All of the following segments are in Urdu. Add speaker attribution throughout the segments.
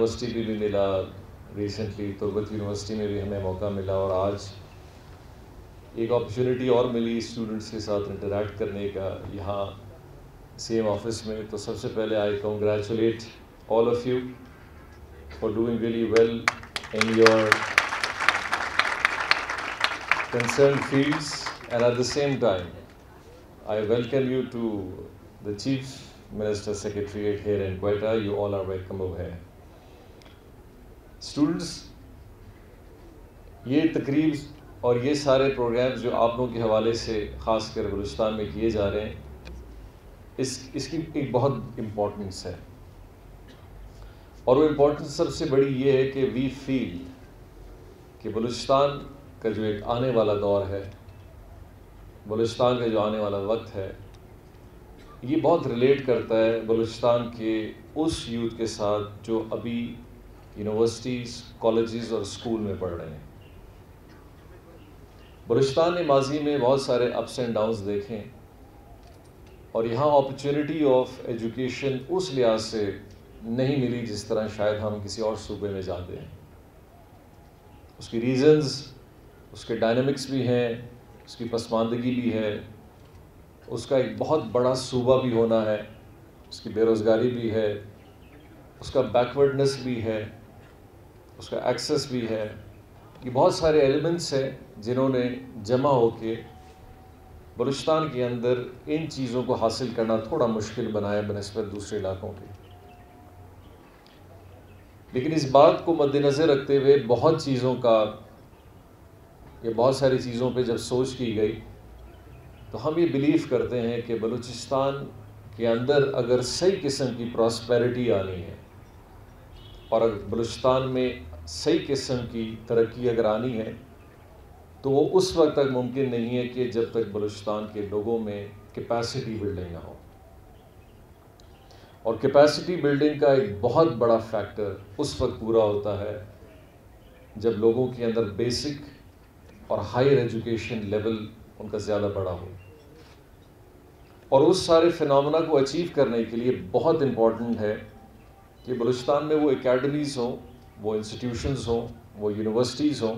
Speaker 1: یونیورسٹی بھی ملا ریسنٹلی، تربت یونیورسٹی میں بھی ہمیں موقع ملا، اور آج ایک اپرچونیٹی اور ملی اسٹوڈنٹس کے ساتھ انٹریکٹ کرنے کا یہاں سیم آفس میں. تو سب سے پہلے I congratulate all of you for doing really well in your concerned fields, and at the same time I welcome you to the Chief Minister's Secretariat here in Quetta. You all are welcome over here. Students, یہ تقریب اور یہ سارے پروگرامز جو آپ لوگوں کے حوالے سے خاص کر بلوچستان میں کیے جا رہے ہیں، اس کی ایک بہت امپورٹنس ہے، اور وہ امپورٹنس سب سے بڑی یہ ہے کہ وی فیل کہ بلوچستان کا جو ایک آنے والا دور ہے، بلوچستان کا جو آنے والا وقت ہے، یہ بہت ریلیٹ کرتا ہے بلوچستان کے اس یوتھ کے ساتھ جو ابھی یونیورسٹیز، کالجز اور اسکول میں پڑھ رہے ہیں. بلوچستان نے ماضی میں بہت سارے اپس اینڈ ڈاؤنز دیکھیں، اور یہاں اپرچونٹی آف ایجوکیشن اس لحاظ سے نہیں ملی جس طرح شاید ہم کسی اور صوبے میں جاتے ہیں. اس کی ریزنز، اس کے ڈائنامکس بھی ہیں، اس کی پسماندگی بھی ہے، اس کا ایک بہت بڑا صوبہ بھی ہونا ہے، اس کی بے روزگاری بھی ہے، اس کا بیکورڈنس بھی ہے، اس کا ایکسس بھی ہے. یہ بہت سارے ایلیمنٹس ہیں جنہوں نے جمع ہو کے بلوچستان کے اندر ان چیزوں کو حاصل کرنا تھوڑا مشکل بنایا بنسبت دوسرے علاقوں کے. لیکن اس بات کو مد نظر رکھتے ہوئے بہت ساری چیزوں پہ جب سوچ کی گئی تو ہم یہ بلیو کرتے ہیں کہ بلوچستان کے اندر اگر صحیح قسم کی پراسپیرٹی آنی ہے، اور اگر بلوچستان میں صحیح قسم کی ترقی اگر آنی ہے، تو وہ اس وقت تک ممکن نہیں ہے کہ جب تک بلوچستان کے لوگوں میں کیپیسٹی بلڈنگ نہ ہو. اور کیپیسٹی بلڈنگ کا ایک بہت بڑا فیکٹر اس وقت پورا ہوتا ہے جب لوگوں کے اندر بیسک اور ہائر ایجوکیشن لیول ان کا زیادہ بڑا ہو. اور اس سارے فینومینا کو اچیو کرنے کے لیے بہت امپورٹنٹ ہے کہ بلوچستان میں وہ اکیڈمیز ہوں، وہ انسٹیٹیوشنز ہوں، وہ یونیورسٹیز ہوں،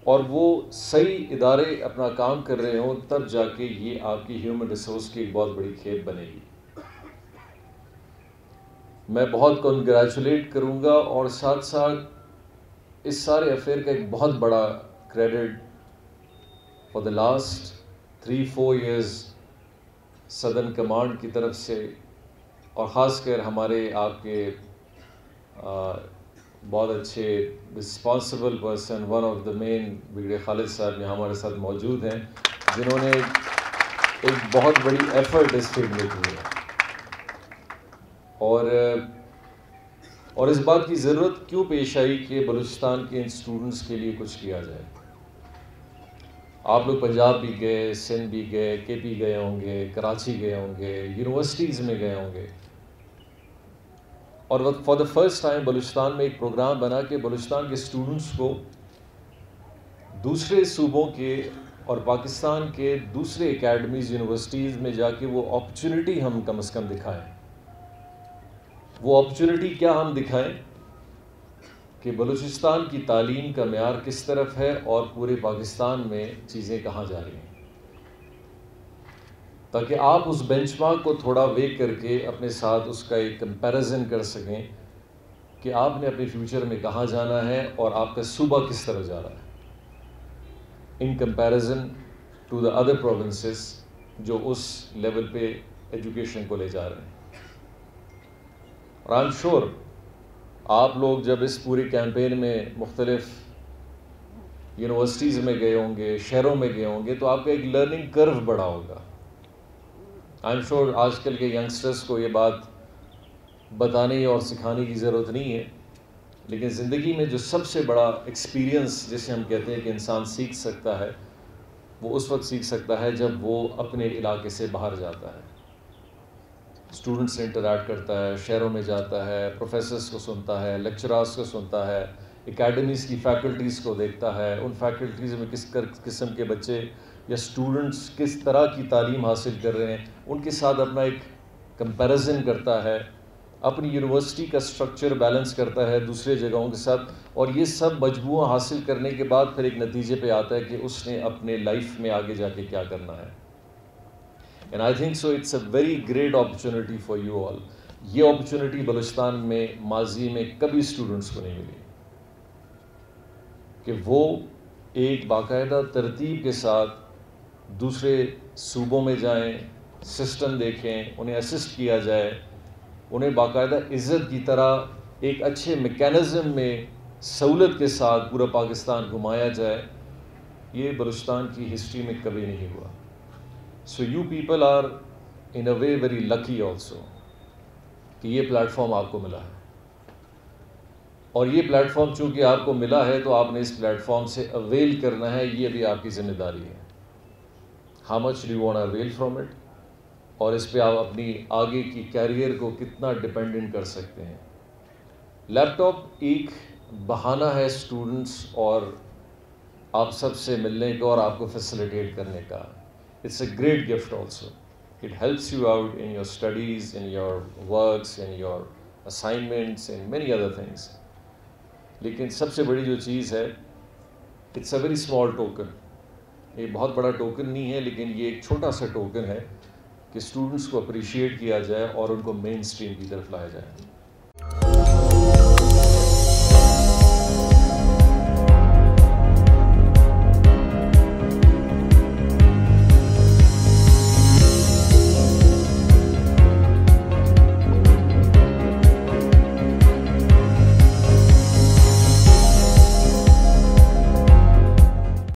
Speaker 1: اور وہ صحیح ادارے اپنا کام کر رہے ہوں، تب جا کے یہ آپ کی ہیومن ریسورس کی ایک بہت بڑی کھیپ بنے گی. میں بہت کنگریچولیٹ کروں گا، اور ساتھ ساتھ اس سارے افیئر کا ایک بہت بڑا credit for the last 3-4 years southern command کی طرف سے، اور خاص کر ہمارے آپ کے بہت اچھے responsible person, one of the main بگڑے خالد صاحب یہاں ہمارے ساتھ موجود ہیں، جنہوں نے ایک بہت بڑی ایفرٹ اس فیلڈ میں کی ہے. اور اس بات کی ضرورت کیوں پیش آئی کہ بلوچستان کے ان اسٹوڈنٹس کے لیے کچھ کیا جائے. آپ لوگ پنجاب بھی گئے، سندھ بھی گئے، کے پی گئے ہوں گے، کراچی گئے ہوں گے، یونیورسٹیز میں گئے ہوں گے، اور for the first time Balochistan میں ایک پروگرام بنا کہ بلوچستان کے اسٹوڈنٹس کو دوسرے صوبوں کے اور پاکستان کے دوسرے اکیڈمیز، یونیورسٹیز میں جا کے وہ اپرچونٹی ہم کم از کم دکھائیں. وہ اپرچونٹی کیا ہم دکھائیں کہ بلوچستان کی تعلیم کا معیار کس طرف ہے اور پورے پاکستان میں چیزیں کہاں جا رہی ہیں، تاکہ آپ اس بینچ مارک کو تھوڑا وے کر کے اپنے ساتھ اس کا ایک کمپیریزن کر سکیں کہ آپ نے اپنے فیوچر میں کہاں جانا ہے اور آپ کا صوبہ کس طرح جا رہا ہے in comparison to the other provinces جو اس لیول پہ ایجوکیشن کو لے جا رہے ہیں. اور آئی ایم شور آپ لوگ جب اس پوری کیمپین میں مختلف یونیورسٹیز میں گئے ہوں گے، شہروں میں گئے ہوں گے، تو آپ کا ایک لرننگ کرو بڑا ہوگا. آئی ایم شور آج کل کے ینگسٹرز کو یہ بات بتانے اور سکھانے کی ضرورت نہیں ہے، لیکن زندگی میں جو سب سے بڑا ایکسپیرینس جسے ہم کہتے ہیں کہ انسان سیکھ سکتا ہے، وہ اس وقت سیکھ سکتا ہے جب وہ اپنے علاقے سے باہر جاتا ہے، اسٹوڈنٹ سے انٹریکٹ کرتا ہے، شہروں میں جاتا ہے، پروفیسرز کو سنتا ہے، لیکچرارز کو سنتا ہے، اکیڈمیز کی فیکلٹیز کو دیکھتا ہے، ان فیکلٹیز میں کس قسم کے بچے یا اسٹوڈنٹس کس طرح کی تعلیم حاصل کر رہے ہیں، ان کے ساتھ اپنا ایک کمپیریزن کرتا ہے، اپنی یونیورسٹی کا سٹرکچر بیلنس کرتا ہے دوسرے جگہوں کے ساتھ, اور یہ سب مجموعہ حاصل کرنے کے بعد پھر ایک نتیجے پہ آتا ہے کہ اس نے اپنے لائف میں آگے جا کے کیا کرنا ہے. And I think so it's a very great opportunity for you all. یہ اپرچونیٹی بلوچستان میں ماضی میں کبھی اسٹوڈنٹس کو نہیں ملی کہ وہ ایک باقاعدہ ترتیب کے ساتھ دوسرے صوبوں میں جائیں, سسٹم دیکھیں, انہیں اسسٹ کیا جائے, انہیں باقاعدہ عزت کی طرح ایک اچھے میکینزم میں سہولت کے ساتھ پورا پاکستان گھمایا جائے. یہ بلوچستان کی ہسٹری میں کبھی نہیں ہوا. So you people are in a way very lucky also کہ یہ پلیٹ فارم آپ کو ملا ہے, اور یہ پلیٹ فارم چونکہ آپ کو ملا ہے تو آپ نے اس پلیٹ فارم سے اویل کرنا ہے. یہ بھی آپ کی ذمہ داری ہے. How much do you want oil from it, اور اس پہ آپ اپنی آگے کی کیریئر کو کتنا ڈپینڈنٹ کر سکتے ہیں. لیپ ٹاپ ایک بہانہ ہے اسٹوڈنٹس اور آپ سب سے ملنے کا اور آپ کو فیسیلیٹیٹ کرنے کا. It's a great gift also. It helps you out in your studies, in your works, in your assignments, in many other things. لیکن سب سے بڑی جو چیز ہے, it's a very small token. یہ بہت بڑا ٹوکن نہیں ہے, لیکن یہ ایک چھوٹا سا ٹوکن ہے کہ اسٹوڈنٹس کو اپریشیٹ کیا جائے اور ان کو مین اسٹریم کی طرف لایا جائے.